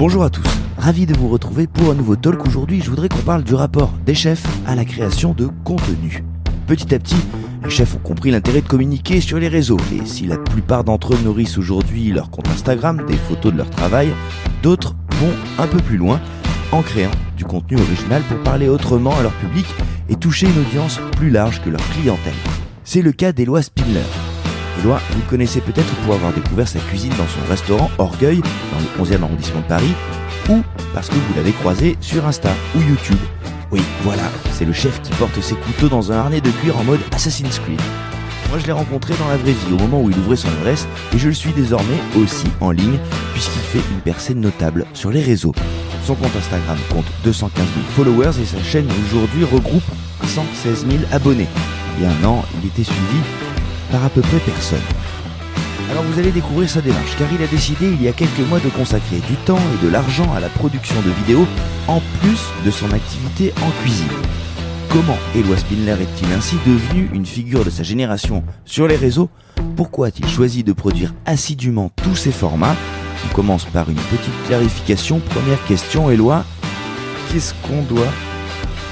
Bonjour à tous, ravi de vous retrouver pour un nouveau talk. Aujourd'hui, je voudrais qu'on parle du rapport des chefs à la création de contenu. Petit à petit, les chefs ont compris l'intérêt de communiquer sur les réseaux. Et si la plupart d'entre eux nourrissent aujourd'hui leur compte Instagram, des photos de leur travail, d'autres vont un peu plus loin en créant du contenu original pour parler autrement à leur public et toucher une audience plus large que leur clientèle. C'est le cas d'Éloi Spindler. Éloi, vous le connaissez peut-être pour avoir découvert sa cuisine dans son restaurant Orgueil, dans le 11e arrondissement de Paris, ou parce que vous l'avez croisé sur Insta ou YouTube. Oui, voilà, c'est le chef qui porte ses couteaux dans un harnais de cuir en mode Assassin's Creed. Moi, je l'ai rencontré dans la vraie vie au moment où il ouvrait son adresse, et je le suis désormais aussi en ligne, puisqu'il fait une percée notable sur les réseaux. Son compte Instagram compte 215 000 followers et sa chaîne aujourd'hui regroupe 116 000 abonnés. Il y a un an, il était suivi par à peu près personne. Alors vous allez découvrir sa démarche, car il a décidé il y a quelques mois de consacrer du temps et de l'argent à la production de vidéos, en plus de son activité en cuisine. Comment Éloi Spindler est-il ainsi devenu une figure de sa génération sur les réseaux? Pourquoi a-t-il choisi de produire assidûment tous ses formats? On commence par une petite clarification. Première question, Éloi, qu'est-ce qu'on doit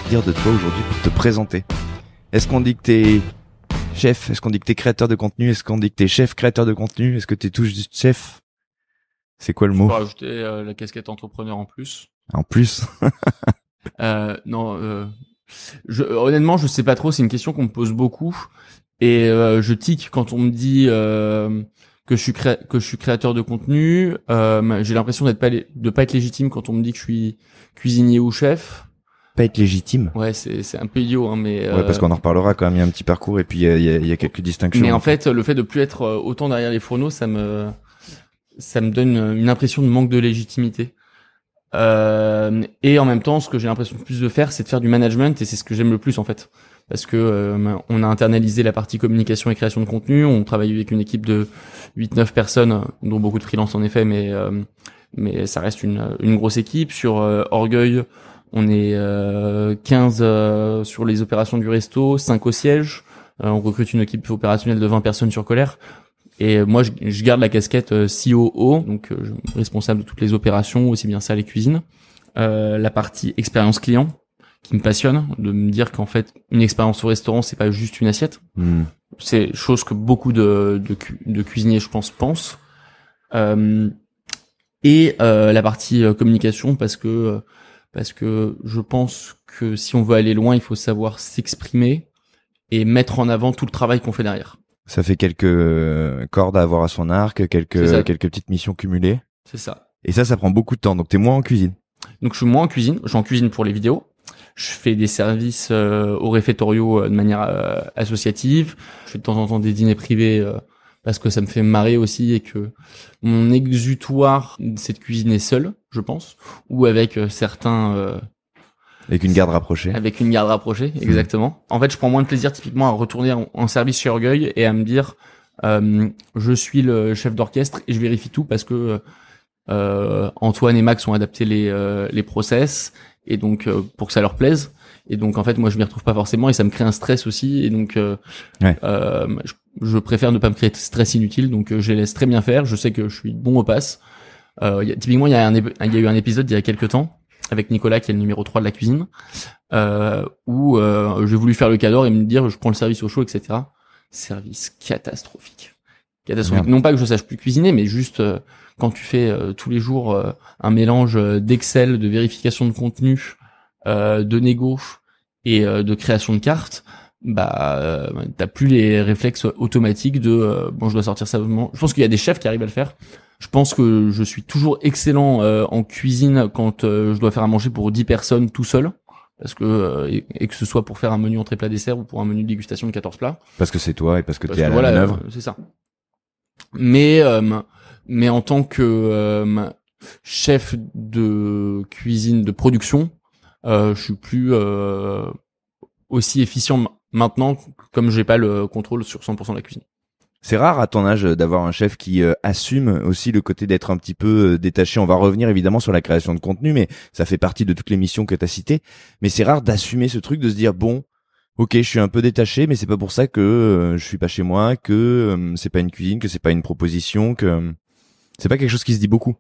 dire de toi aujourd'hui pour te présenter? Est-ce qu'on dit que t'es chef? Est-ce qu'on dit que t'es créateur de contenu? Est-ce qu'on dit que t'es chef créateur de contenu? Est-ce que t'es tout juste chef? C'est quoi le mot? On peut rajouter la casquette entrepreneur en plus. En plus? Honnêtement, je sais pas trop. C'est une question qu'on me pose beaucoup et je tique quand on me dit que je suis créateur de contenu. J'ai l'impression de pas être légitime quand on me dit que je suis cuisinier ou chef. Pas être légitime. Ouais, c'est un peu idiot, hein, mais ouais, parce qu'on en reparlera quand même. Il y a un petit parcours et puis il y a quelques distinctions. Mais en fait, le fait de plus être autant derrière les fourneaux, ça me donne une impression de manque de légitimité. Et en même temps, ce que j'ai l'impression de plus de faire, c'est de faire du management, et c'est ce que j'aime le plus en fait, parce que on a internalisé la partie communication et création de contenu. On travaille avec une équipe de 8-9 personnes, dont beaucoup de freelance en effet, mais ça reste une grosse équipe. Sur Orgueil, on est 15 sur les opérations du resto, 5 au siège. On recrute une équipe opérationnelle de 20 personnes sur Colère. Et moi, je garde la casquette COO, donc responsable de toutes les opérations, aussi bien ça les cuisines. La partie expérience client, qui me passionne, de me dire qu'en fait, une expérience au restaurant, c'est pas juste une assiette. C'est chose que beaucoup de cuisiniers, je pense, pensent. Et la partie communication, parce que je pense que si on veut aller loin, il faut savoir s'exprimer et mettre en avant tout le travail qu'on fait derrière. Ça fait quelques cordes à avoir à son arc, quelques petites missions cumulées. C'est ça. Et ça prend beaucoup de temps. Donc t'es moins en cuisine. Donc je suis moins en cuisine. Je suis en cuisine pour les vidéos. Je fais des services au réfectorio de manière associative. Je fais de temps en temps des dîners privés parce que ça me fait marrer aussi et que mon exutoire, c'est de cuisiner seul, je pense, ou avec certains. Avec une garde rapprochée. Avec une garde rapprochée, exactement. En fait, je prends moins de plaisir typiquement à retourner en service chez Orgueil et à me dire je suis le chef d'orchestre et je vérifie tout parce que Antoine et Max ont adapté les process et donc pour que ça leur plaise. Et donc en fait, moi je m'y retrouve pas forcément et ça me crée un stress aussi et donc je préfère ne pas me créer de stress inutile, donc je les laisse très bien faire. Je sais que je suis bon au pass. Typiquement, il y a eu un épisode il y a quelques temps avec Nicolas qui est le numéro 3 de la cuisine, où j'ai voulu faire le cadeau et me dire je prends le service au chaud, etc. Service catastrophique. Merde. Non pas que je sache plus cuisiner, mais juste quand tu fais tous les jours un mélange d'Excel, de vérification de contenu, de négo et de création de cartes, t'as plus les réflexes automatiques de bon, je dois sortir ça. Je pense qu'il y a des chefs qui arrivent à le faire. Je pense que je suis toujours excellent en cuisine quand je dois faire à manger pour 10 personnes tout seul, parce que et que ce soit pour faire un menu entrée plat dessert ou pour un menu de dégustation de 14 plats. Parce que c'est toi et parce que t'es à la manœuvre. C'est ça. Mais en tant que chef de cuisine de production, je suis plus aussi efficient maintenant, comme j'ai pas le contrôle sur 100% de la cuisine. C'est rare à ton âge d'avoir un chef qui assume aussi le côté d'être un petit peu détaché. On va revenir évidemment sur la création de contenu, mais ça fait partie de toutes les missions que tu as citées. Mais c'est rare d'assumer ce truc, de se dire bon, ok, je suis un peu détaché, mais c'est pas pour ça que je suis pas chez moi, que c'est pas une cuisine, que c'est pas une proposition, que c'est pas quelque chose qui se dit beaucoup.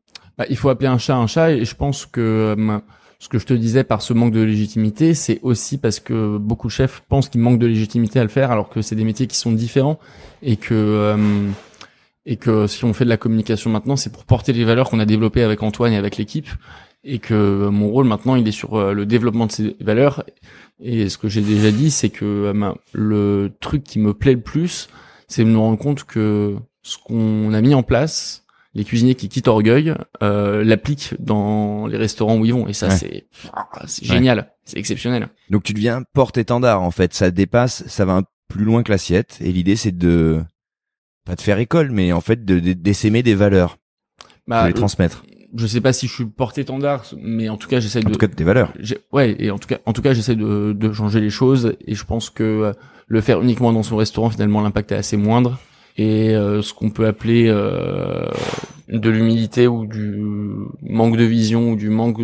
Il faut appeler un chat, et je pense que ce que je te disais par ce manque de légitimité, c'est aussi parce que beaucoup de chefs pensent qu'ils manquent de légitimité à le faire, alors que c'est des métiers qui sont différents, et que si on fait de la communication maintenant, c'est pour porter les valeurs qu'on a développées avec Antoine et avec l'équipe, et que mon rôle maintenant, il est sur le développement de ces valeurs. Et ce que j'ai déjà dit, c'est que le truc qui me plaît le plus, c'est de me rendre compte que ce qu'on a mis en place, les cuisiniers qui quittent Orgueil, l'appliquent dans les restaurants où ils vont. Et ça, c'est génial, c'est exceptionnel. Donc tu deviens porte-étendard, en fait. Ça dépasse, ça va un plus loin que l'assiette. Et l'idée, c'est pas de faire école, mais en fait d'essaimer des valeurs, de les transmettre. Je sais pas si je suis porte-étendard, mais en tout cas j'essaie en tout cas de tes valeurs. Et en tout cas j'essaie de changer les choses, et je pense que le faire uniquement dans son restaurant, finalement l'impact est assez moindre, et ce qu'on peut appeler de l'humilité ou du manque de vision ou du manque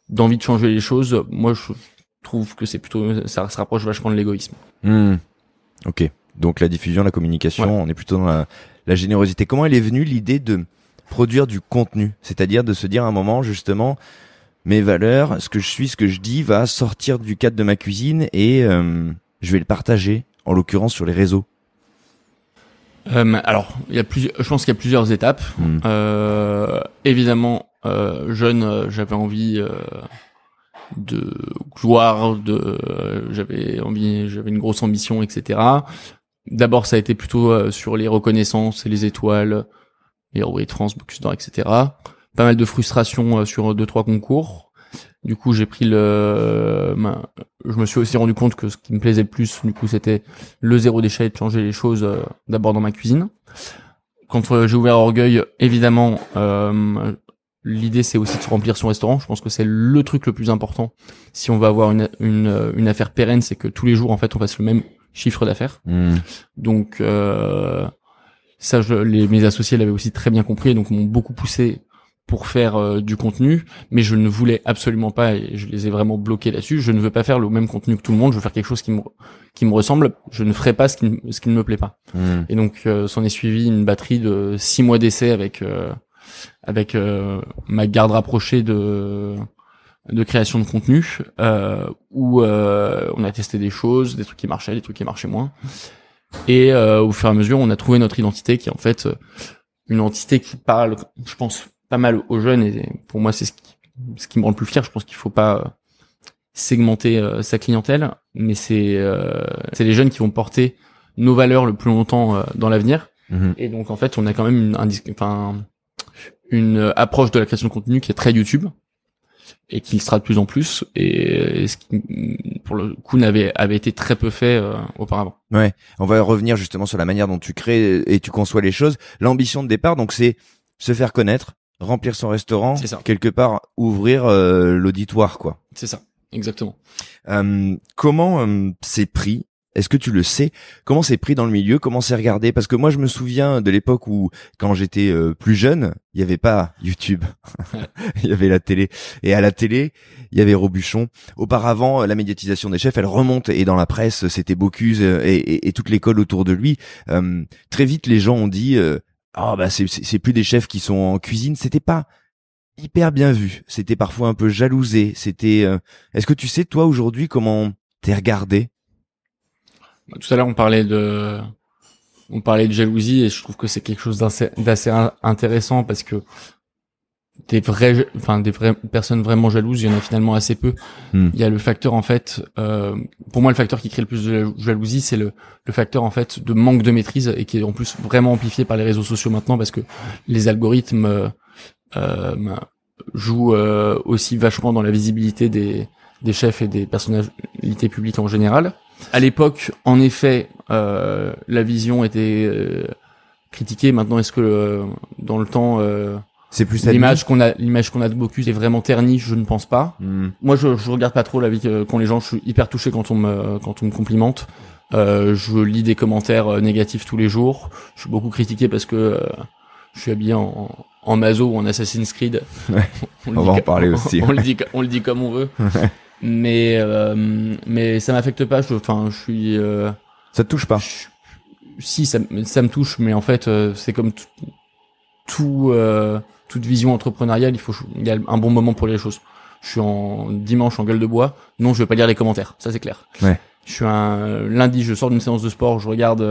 d'envie de changer les choses, moi je trouve que c'est plutôt, ça se rapproche vachement de l'égoïsme. Ok. Donc la diffusion, la communication, on est plutôt dans la générosité. Comment elle est venue l'idée de produire du contenu? C'est-à-dire de se dire à un moment, justement, mes valeurs, ce que je suis, ce que je dis va sortir du cadre de ma cuisine, et je vais le partager, en l'occurrence sur les réseaux. Alors, je pense qu'il y a plusieurs étapes. Évidemment, jeune, j'avais envie de gloire, j'avais une grosse ambition, etc. D'abord, ça a été plutôt sur les reconnaissances et les étoiles, les Rouet de France, Bocuse d'Or, etc. Pas mal de frustration sur 2-3 concours. Du coup, je me suis aussi rendu compte que ce qui me plaisait le plus, du coup, c'était le zéro déchet, et de changer les choses d'abord dans ma cuisine. Quand j'ai ouvert Orgueil, évidemment, l'idée c'est aussi de se remplir son restaurant. Je pense que c'est le truc le plus important si on va avoir une affaire pérenne, c'est que tous les jours en fait on fasse le même chiffre d'affaires. Donc ça, mes associés l'avaient aussi très bien compris, donc m'ont beaucoup poussé pour faire du contenu, mais je ne voulais absolument pas, et je les ai vraiment bloqués là-dessus, je ne veux pas faire le même contenu que tout le monde, je veux faire quelque chose qui me ressemble, je ne ferai pas ce qui ne me plaît pas. Et donc s'en est suivi une batterie de 6 mois d'essai avec ma garde rapprochée de création de contenu, où on a testé des choses, des trucs qui marchaient, des trucs qui marchaient moins. Et au fur et à mesure, on a trouvé notre identité, qui est en fait une entité qui parle, je pense, pas mal aux jeunes. Et pour moi, c'est ce qui me rend le plus fier. Je pense qu'il faut pas segmenter sa clientèle, mais c'est les jeunes qui vont porter nos valeurs le plus longtemps dans l'avenir. Et donc, en fait, on a quand même une approche de la création de contenu qui est très YouTube, et qui le sera de plus en plus, et ce qui pour le coup avait été très peu fait auparavant. Ouais, on va revenir justement sur la manière dont tu crées et tu conçois les choses. L'ambition de départ, donc, c'est se faire connaître, remplir son restaurant, quelque part ouvrir l'auditoire, quoi. C'est ça, exactement. Comment c'est pris? Est-ce que tu le sais? Comment c'est pris dans le milieu? Comment c'est regardé? Parce que moi, je me souviens de l'époque où, quand j'étais plus jeune, il y avait pas YouTube. Il y avait la télé. Et à la télé, il y avait Robuchon. Auparavant, la médiatisation des chefs, elle remonte. Et dans la presse, c'était Bocuse et toute l'école autour de lui. Très vite, les gens ont dit, c'est plus des chefs qui sont en cuisine. C'était pas hyper bien vu. C'était parfois un peu jalousé. Est-ce que tu sais, toi, aujourd'hui, comment t'es regardé? Tout à l'heure, on parlait de jalousie, et je trouve que c'est quelque chose d'assez intéressant, parce que des vraies personnes vraiment jalouses, il y en a finalement assez peu. Il y a le facteur, en fait, pour moi, le facteur qui crée le plus de jalousie, c'est le facteur, en fait, de manque de maîtrise, et qui est en plus vraiment amplifié par les réseaux sociaux maintenant, parce que les algorithmes jouent aussi vachement dans la visibilité des chefs et des personnalités publiques en général. À l'époque, en effet, la vision était critiquée. Maintenant, est-ce que dans le temps, c'est plus l'image qu'on a de Bocuse est vraiment ternie? Je ne pense pas. Moi, je regarde pas trop la vie quand les gens. Je suis hyper touché quand on me complimente. Je lis des commentaires négatifs tous les jours. Je suis beaucoup critiqué parce que je suis habillé en Mazo ou en Assassin's Creed. Ouais. On va en parler aussi. On le dit comme on veut. Mais ça m'affecte pas. Je suis. Ça te touche pas? Si, ça me touche, mais en fait, c'est comme toute toute vision entrepreneuriale, il y a un bon moment pour les choses. Je suis dimanche en gueule de bois. Non, je vais pas lire les commentaires. Ça, c'est clair. Ouais. Je suis lundi, je sors d'une séance de sport, je regarde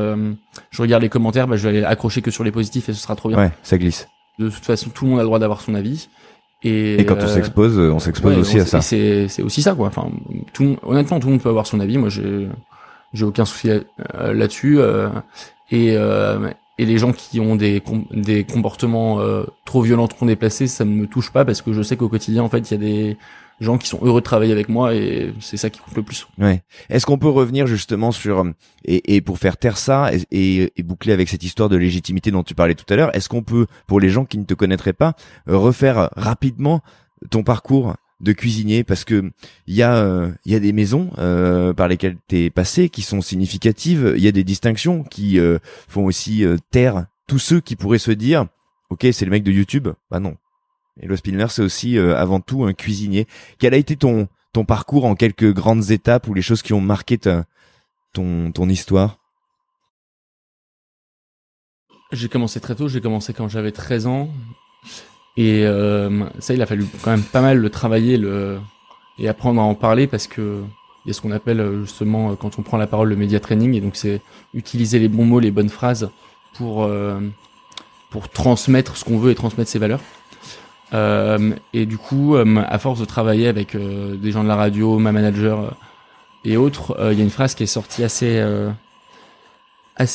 les commentaires, je vais aller accrocher que sur les positifs et ce sera trop bien. Ouais, ça glisse. De toute façon, tout le monde a le droit d'avoir son avis. Et quand on s'expose aussi à ça. C'est aussi ça, quoi. Enfin, honnêtement, tout le monde peut avoir son avis. Moi, j'ai aucun souci là-dessus. Et les gens qui ont des comportements trop violents, trop déplacés, ça ne me touche pas parce que je sais qu'au quotidien, en fait, il y a des gens qui sont heureux de travailler avec moi et c'est ça qui compte le plus. Ouais. Est-ce qu'on peut revenir justement sur et pour faire taire ça et boucler avec cette histoire de légitimité dont tu parlais tout à l'heure, est-ce qu'on peut, pour les gens qui ne te connaîtraient pas, refaire rapidement ton parcours de cuisinier, parce que il y a des maisons par lesquelles t'es passé qui sont significatives, il y a des distinctions qui font aussi taire tous ceux qui pourraient se dire OK, c'est le mec de YouTube. Bah non. Éloi Spilner, c'est aussi avant tout un cuisinier. Quel a été ton parcours en quelques grandes étapes ou les choses qui ont marqué ton histoire? J'ai commencé très tôt, j'ai commencé quand j'avais 13 ans. Et ça, il a fallu quand même pas mal le travailler et apprendre à en parler parce que il y a ce qu'on appelle justement quand on prend la parole le média training, et donc c'est utiliser les bons mots, les bonnes phrases pour transmettre ce qu'on veut et transmettre ses valeurs. Et du coup, à force de travailler avec des gens de la radio, ma manager et autres, il y a une phrase qui est sortie assez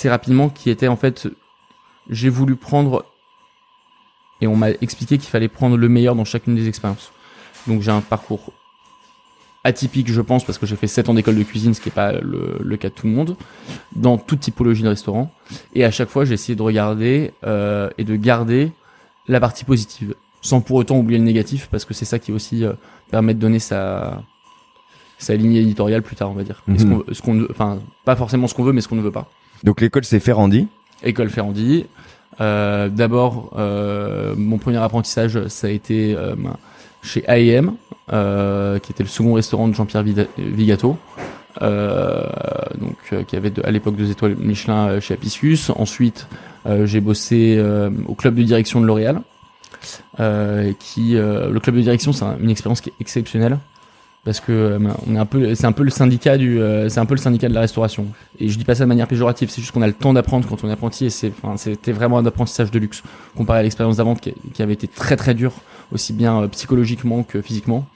rapidement qui était en fait j'ai voulu prendre, et on m'a expliqué qu'il fallait prendre le meilleur dans chacune des expériences. Donc j'ai un parcours atypique, je pense, parce que j'ai fait 7 ans d'école de cuisine, ce qui n'est pas le cas de tout le monde, dans toute typologie de restaurant. Et à chaque fois, j'ai essayé de regarder et de garder la partie positive, sans pour autant oublier le négatif, parce que c'est ça qui aussi permet de donner sa ligne éditoriale plus tard, on va dire. Enfin, pas forcément ce qu'on veut, mais ce qu'on ne veut pas. Donc l'école, c'est Ferrandi. École Ferrandi. D'abord, mon premier apprentissage, ça a été chez A&M, qui était le second restaurant de Jean-Pierre Vigato, qui avait à l'époque 2 étoiles Michelin chez Apicius. Ensuite, j'ai bossé au club de direction de L'Oréal, le club de direction, c'est une expérience qui est exceptionnelle. Parce que c'est un peu le syndicat de la restauration. Et je dis pas ça de manière péjorative, c'est juste qu'on a le temps d'apprendre quand on est apprenti, et c'était vraiment un apprentissage de luxe comparé à l'expérience d'avant qui avait été très très dure, aussi bien psychologiquement que physiquement.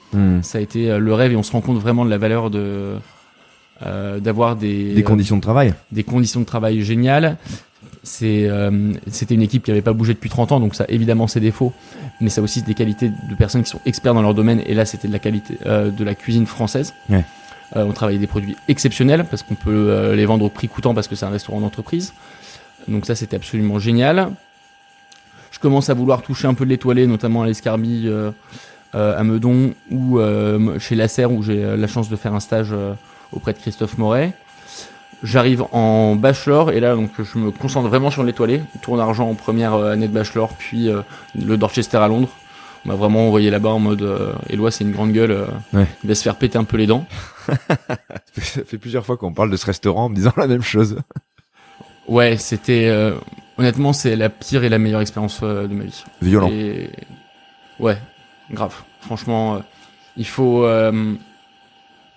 Ça a été le rêve, et on se rend compte vraiment de la valeur d'avoir des conditions de travail. Des conditions de travail géniales. C'était une équipe qui avait pas bougé depuis 30 ans, donc ça a évidemment ses défauts, mais ça a aussi des qualités de personnes qui sont experts dans leur domaine, et là c'était de la qualité de la cuisine française. Ouais. On travaillait des produits exceptionnels parce qu'on peut les vendre au prix coûtant parce que c'est un restaurant d'entreprise, donc ça c'était absolument génial. Je commence à vouloir toucher un peu de l'étoilé, notamment à l'Escarbie, à Meudon, ou chez Lasserre, où j'ai la chance de faire un stage auprès de Christophe Moret. J'arrive en bachelor, et là donc je me concentre vraiment sur l'étoilé. Tourne argent en première année de bachelor, puis le Dorchester à Londres. On m'a vraiment envoyé là-bas en mode Éloi, c'est une grande gueule, ouais. Il va se faire péter un peu les dents. Ça fait plusieurs fois qu'on parle de ce restaurant en me disant la même chose. Ouais, c'était honnêtement c'est la pire et la meilleure expérience de ma vie. Violent. Et... ouais, grave. Franchement, il faut.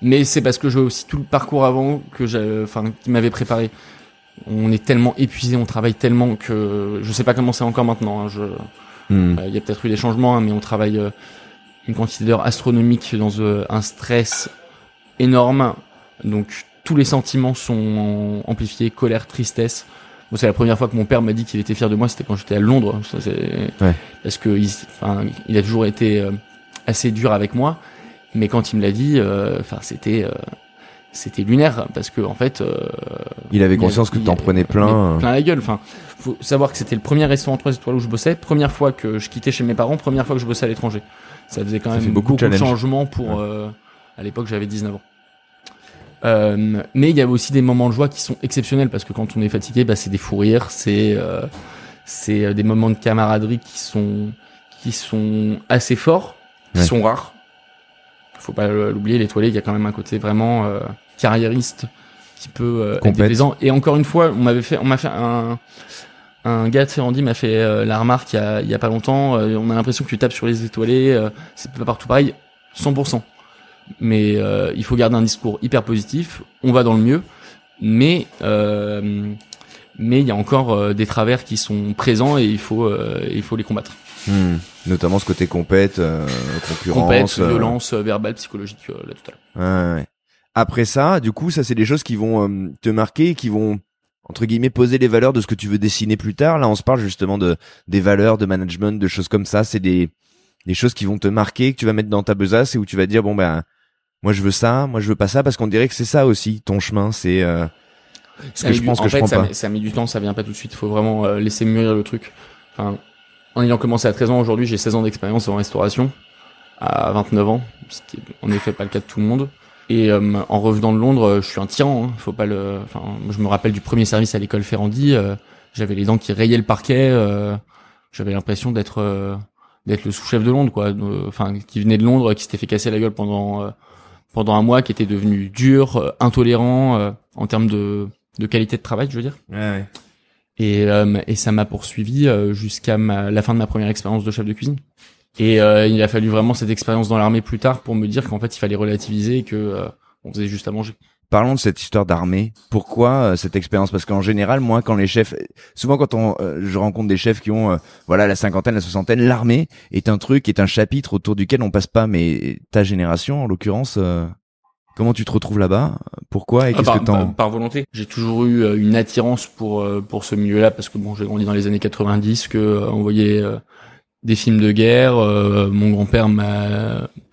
Mais c'est parce que j'ai aussi tout le parcours avant qui m'avait préparé. On est tellement épuisé, on travaille tellement que je sais pas comment c'est encore maintenant. Y a peut-être eu des changements, mais on travaille une quantité d'heures astronomique dans un stress énorme. Donc tous les sentiments sont amplifiés, colère, tristesse. Moi, c'est la première fois que mon père m'a dit qu'il était fier de moi, c'était quand j'étais à Londres. Parce que il a toujours été assez dur avec moi. Mais quand il me l'a dit, c'était lunaire, parce que en fait, il avait conscience que t'en prenais plein la gueule. Enfin, faut savoir que c'était le premier restaurant 3 étoiles où je bossais, première fois que je quittais chez mes parents, première fois que je bossais à l'étranger. Ça faisait quand même beaucoup de changements pour. À l'époque, j'avais 19 ans. Mais il y avait aussi des moments de joie qui sont exceptionnels, parce que quand on est fatigué, c'est des fous rires, c'est des moments de camaraderie qui sont assez forts, qui sont rares. Faut pas l'oublier, l'étoilé, il y a quand même un côté vraiment carriériste qui peut être déplaisant. Et encore une fois, on m'a fait Un gars de Ferrandi m'a fait la remarque il y a pas longtemps. On a l'impression que tu tapes sur les étoilés. C'est pas partout pareil. 100%. Mais il faut garder un discours hyper positif. On va dans le mieux, mais il y a encore des travers qui sont présents et il faut les combattre. Notamment ce côté concurrence, violence verbale, psychologique, la totale. Ouais. Après ça, du coup, ça c'est des choses qui vont te marquer, qui vont entre guillemets poser les valeurs de ce que tu veux dessiner plus tard. Là, on se parle justement des valeurs, de management, de choses comme ça. C'est des choses qui vont te marquer, que tu vas mettre dans ta besace et où tu vas dire bon ben moi je veux ça, moi je veux pas ça, parce qu'on dirait que c'est ça aussi ton chemin. C'est ce que je pense que je prends pas. Ça met du temps, ça vient pas tout de suite. Il faut vraiment laisser mûrir le truc. Enfin, en ayant commencé à 13 ans, aujourd'hui j'ai 16 ans d'expérience en restauration à 29 ans, ce qui est en effet pas le cas de tout le monde. Et en revenant de Londres, je suis un tyran. Faut pas le. Enfin, je me rappelle du premier service à l'école Ferrandi. J'avais les dents qui rayaient le parquet. J'avais l'impression d'être le sous-chef de Londres, quoi. Enfin, qui venait de Londres, qui s'était fait casser la gueule pendant un mois, qui était devenu dur, intolérant en termes de qualité de travail, je veux dire. Ouais. Et ça m'a poursuivi jusqu'à la fin de ma première expérience de chef de cuisine. Et il a fallu vraiment cette expérience dans l'armée plus tard pour me dire qu'en fait il fallait relativiser et que on faisait juste à manger. Parlons de cette histoire d'armée. Pourquoi cette expérience? Parce qu'en général, moi, quand les chefs, souvent quand je rencontre des chefs qui ont la cinquantaine, la soixantaine, l'armée est un truc, est un chapitre autour duquel on passe pas. Mais ta génération, en l'occurrence, comment tu te retrouves là-bas? Pourquoi et qu'est-ce que t'en... Par volonté. J'ai toujours eu une attirance pour ce milieu-là parce que bon, j'ai grandi dans les années 90, que on voyait des films de guerre. Mon grand-père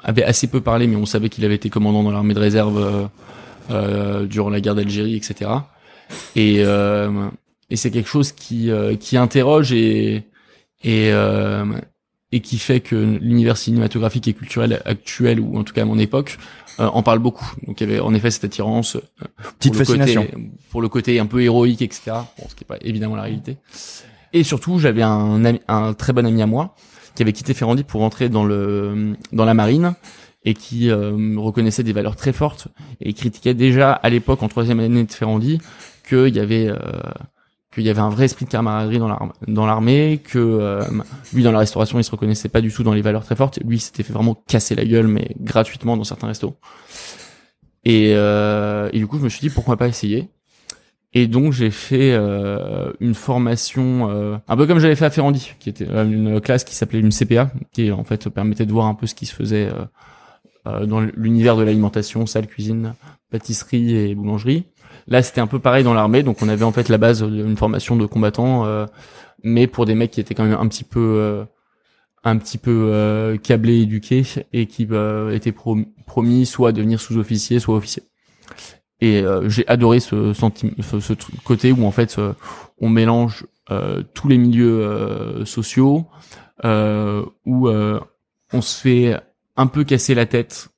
avait assez peu parlé, mais on savait qu'il avait été commandant dans l'armée de réserve durant la guerre d'Algérie, etc. Et c'est quelque chose qui interroge et qui fait que l'univers cinématographique et culturel actuel, ou en tout cas à mon époque, en parle beaucoup. Donc il y avait en effet cette attirance, petite fascination pour le côté un peu héroïque, etc. Bon, ce qui est pas évidemment la réalité. Et surtout, j'avais un très bon ami à moi qui avait quitté Ferrandi pour rentrer dans la marine et qui reconnaissait des valeurs très fortes et critiquait déjà à l'époque en 3e année de Ferrandi qu'il y avait un vrai esprit de camaraderie dans l'armée, que lui dans la restauration il se reconnaissait pas du tout dans les valeurs très fortes. Lui il s'était fait vraiment casser la gueule, mais gratuitement dans certains restos. Et du coup je me suis dit pourquoi pas essayer. Et donc j'ai fait une formation un peu comme j'avais fait à Ferrandi, qui était une classe qui s'appelait une CPA, qui en fait permettait de voir un peu ce qui se faisait dans l'univers de l'alimentation, salle, cuisine, pâtisserie et boulangerie. Là c'était un peu pareil dans l'armée, donc on avait en fait la base d'une formation de combattants, mais pour des mecs qui étaient quand même un petit peu câblés, éduqués, et qui étaient promis soit à devenir sous-officier, soit officier. Et j'ai adoré ce côté où en fait on mélange tous les milieux sociaux, où on se fait un peu casser la tête,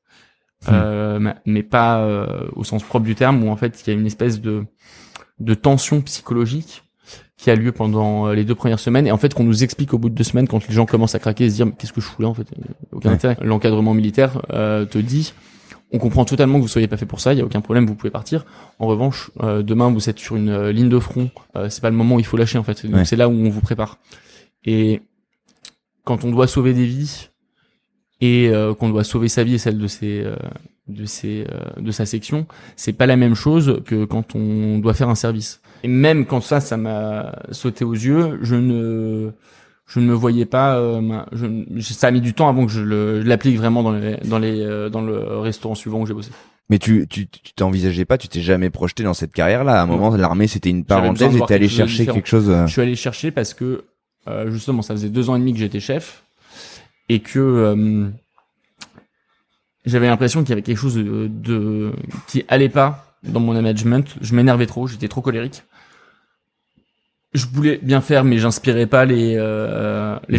mais pas au sens propre du terme, où en fait il y a une espèce de tension psychologique qui a lieu pendant les 2 premières semaines, et en fait qu'on nous explique au bout de 2 semaines, quand les gens commencent à craquer et se dire mais qu'est-ce que je fous là en fait, aucun intérêt. L'encadrement militaire te dit on comprend totalement que vous soyez pas fait pour ça, il y a aucun problème, vous pouvez partir. En revanche, demain vous êtes sur une ligne de front, c'est pas le moment où il faut lâcher en fait. Donc c'est là où on vous prépare. Et quand on doit sauver des vies et qu'on doit sauver sa vie et celle de sa section, c'est pas la même chose que quand on doit faire un service. Et même quand ça m'a sauté aux yeux, je ne me voyais pas. Ça a mis du temps avant que je l'applique vraiment dans le restaurant suivant où j'ai bossé. Mais tu t'envisageais pas, tu t'es jamais projeté dans cette carrière-là. À un moment, l'armée c'était une parenthèse, et t'es allé chercher quelque chose. Je suis allé chercher parce que justement, ça faisait 2 ans et demi que j'étais chef et que j'avais l'impression qu'il y avait quelque chose qui allait pas dans mon management. Je m'énervais trop, j'étais trop colérique. Je voulais bien faire, mais j'inspirais pas les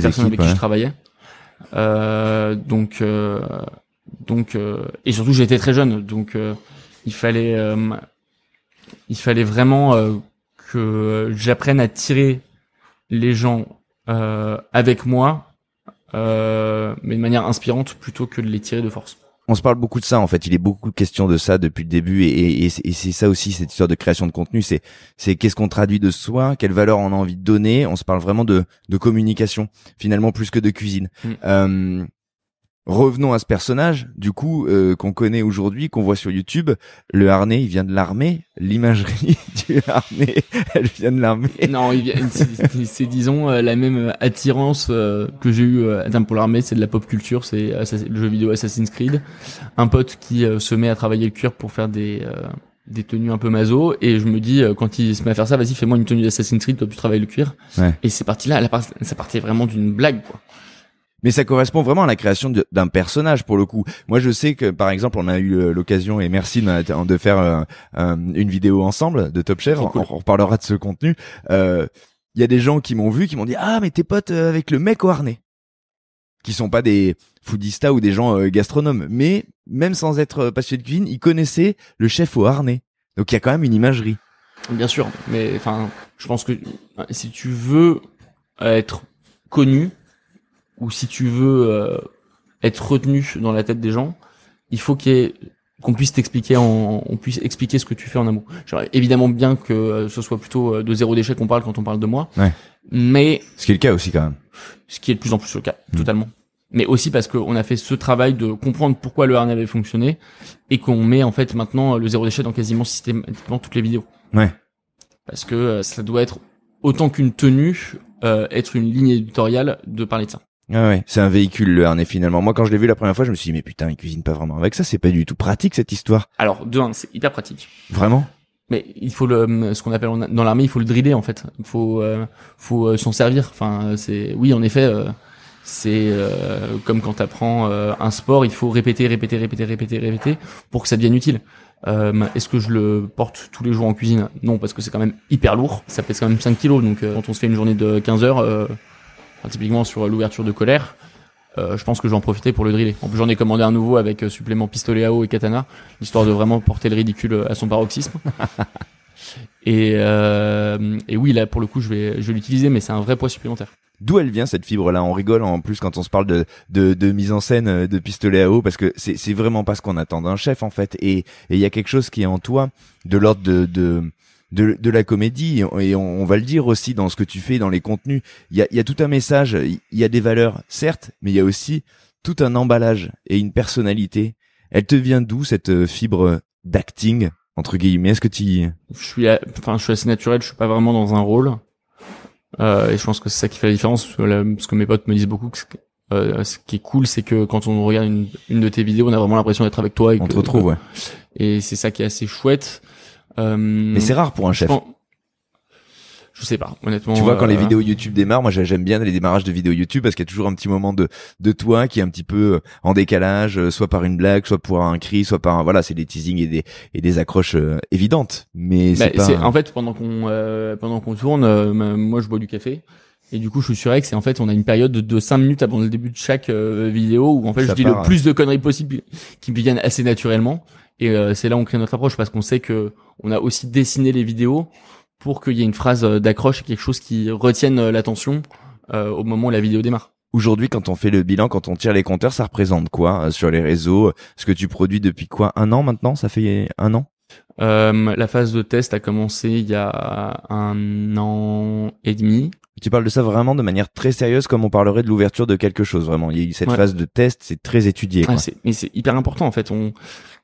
personnes avec qui je travaillais. Donc et surtout j'étais très jeune, donc il fallait vraiment que j'apprenne à tirer les gens avec moi, mais de manière inspirante plutôt que de les tirer de force. On se parle beaucoup de ça en fait. Il est beaucoup question de ça depuis le début et c'est ça aussi cette histoire de création de contenu. C'est qu'est-ce qu'on traduit de soi, quelle valeur on a envie de donner. On se parle vraiment de communication finalement plus que de cuisine. Revenons à ce personnage, du coup, qu'on connaît aujourd'hui, qu'on voit sur YouTube. Le harnais, il vient de l'armée. L'imagerie du harnais, elle vient de l'armée. Non, c'est disons la même attirance que j'ai eu pour l'armée, c'est de la pop culture, c'est le jeu vidéo Assassin's Creed. Un pote qui se met à travailler le cuir pour faire des tenues un peu maso, et je me dis quand il se met à faire ça, vas-y, fais-moi une tenue d'Assassin's Creed, toi tu travailles le cuir. Ouais. Et c'est parti là, ça partait vraiment d'une blague, quoi. Mais ça correspond vraiment à la création d'un personnage pour le coup. Moi, je sais que par exemple, on a eu l'occasion, et merci de faire une vidéo ensemble de Top Chef. Cool. On reparlera de ce contenu. Il y a des gens qui m'ont vu, qui m'ont dit ah mais t'es pote avec le mec au harnais, qui sont pas des foodistas ou des gens gastronomes, mais même sans être passionnés de cuisine, ils connaissaient le chef au harnais. Donc il y a quand même une imagerie. Bien sûr, mais enfin, je pense que si tu veux être connu, ou si tu veux être retenu dans la tête des gens, il faut qu'on puisse t'expliquer on puisse expliquer ce que tu fais en amont. J'aimerais évidemment bien que ce soit plutôt de zéro déchet qu'on parle quand on parle de moi. Ouais. Mais ce qui est le cas aussi quand même. Ce qui est de plus en plus le cas, totalement. Mais aussi parce qu'on a fait ce travail de comprendre pourquoi le harnais avait fonctionné et qu'on met en fait maintenant le zéro déchet dans quasiment systématiquement toutes les vidéos. Ouais. Parce que ça doit être autant qu'une tenue, être une ligne éditoriale de parler de ça. Ah ouais, c'est un véhicule le harnais finalement. Moi quand je l'ai vu la première fois, je me suis dit mais putain, il cuisine pas vraiment avec ça, c'est pas du tout pratique cette histoire. Alors de un, c'est hyper pratique. Vraiment? Mais il faut ce qu'on appelle dans l'armée, il faut le driller en fait. Il faut s'en servir. Enfin oui en effet c'est comme quand t'apprends un sport, il faut répéter pour que ça devienne utile. Est-ce que je le porte tous les jours en cuisine? Non, parce que c'est quand même hyper lourd. Ça pèse quand même 5 kilos, donc quand on se fait une journée de 15 heures, typiquement sur l'ouverture de colère, je pense que je vais en profiter pour le driller. En plus, j'en ai commandé un nouveau avec supplément pistolet à eau et katana, histoire de vraiment porter le ridicule à son paroxysme. Et oui, là, pour le coup, je vais l'utiliser, mais c'est un vrai poids supplémentaire. D'où elle vient cette fibre-là? On rigole en plus quand on se parle de mise en scène de pistolet à eau, parce que c'est vraiment pas ce qu'on attend d'un chef en fait. Et il y a quelque chose qui est en toi de l'ordre de la comédie, et on va le dire aussi dans ce que tu fais, dans les contenus. Il y a tout un message, il y a des valeurs certes, mais il y a aussi tout un emballage et une personnalité. Elle te vient d'où cette fibre d'acting entre guillemets? Est-ce que je suis assez naturel, je suis pas vraiment dans un rôle. Et je pense que c'est ça qui fait la différence, parce que mes potes me disent beaucoup que ce qui est cool, c'est que quand on regarde une de tes vidéos, on a vraiment l'impression d'être avec toi. Et on te retrouve, ouais. Et c'est ça qui est assez chouette. Mais c'est rare pour un chef. Je sais pas, honnêtement. Tu vois, quand les vidéos YouTube démarrent, moi j'aime bien les démarrages de vidéos YouTube parce qu'il y a toujours un petit moment de toi qui est un petit peu en décalage, soit par une blague, soit pour un cri, soit par voilà, c'est des teasings et des accroches évidentes. Mais en fait pendant qu'on tourne, moi je bois du café. Et du coup, je suis sûr que c'est en fait, on a une période de 5 minutes avant le début de chaque vidéo où en fait, je dis le plus de conneries possible qui me viennent assez naturellement. Et c'est là où on crée notre approche, parce qu'on sait que on a aussi dessiné les vidéos pour qu'il y ait une phrase d'accroche, quelque chose qui retienne l'attention au moment où la vidéo démarre. Aujourd'hui, quand on fait le bilan, quand on tire les compteurs, ça représente quoi sur les réseaux? Ce que tu produis depuis quoi? 1 an maintenant? Ça fait 1 an? La phase de test a commencé il y a 1 an et demi. Tu parles de ça vraiment de manière très sérieuse, comme on parlerait de l'ouverture de quelque chose, vraiment. Il y a eu cette phase de test, c'est très étudié, quoi. Mais c'est hyper important, en fait.